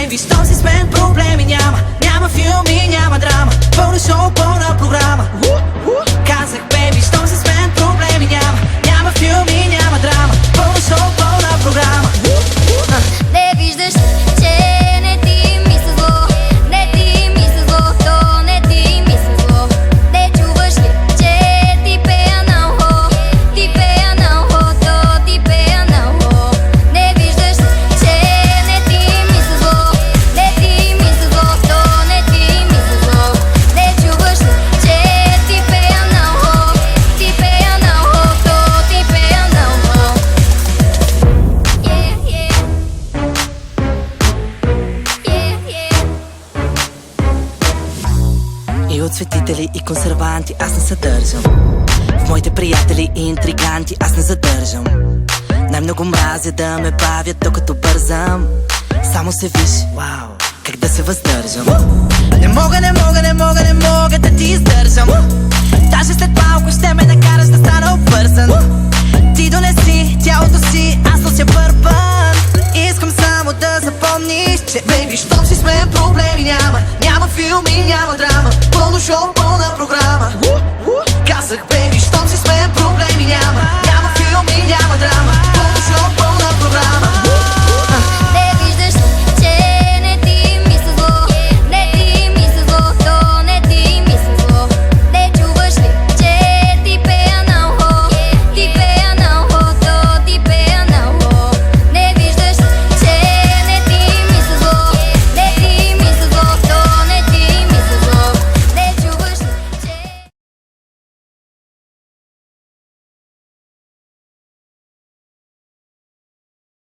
бейби, щом си с мен проблеми няма. Няма филми, няма драма, пълно шоу, пълна програма. Казах, бейби, щом си с мен проблеми няма. Няма филми, няма драма, пълно шоу, пълна програма. Не виждаш, че не ти мисля зло. Не ти мисля зло, то не ти мисля зло. Не чуваш ли, че ти пея на ухо? Ти пея на ухо, то ти пея на ухо. Не виждаш, че не ти мисля зло. Не ти мисля зло, то не ти мисля зло. Не чуваш ли, че ти пея на ухо? Ти пея на ухо, то ти пея на ухо. И от светители и консерванти аз не съдържам. В моите приятели и интриганти аз не задържам. Най-много мразя да ме бавят докато бързам. Само се виж, вау, как да се въздържам. Не мога, не мога, не мога, не мога да ти издържам. Даже след малко ще ме накараш да стана обвързан. Ти донеси тялото си, аз нося бърбан. Искам само да запомниш, че бейби, щом си с мен проблеми няма. Няма филми, няма драма, пълно шоу, пълна програма. Казах, бейби,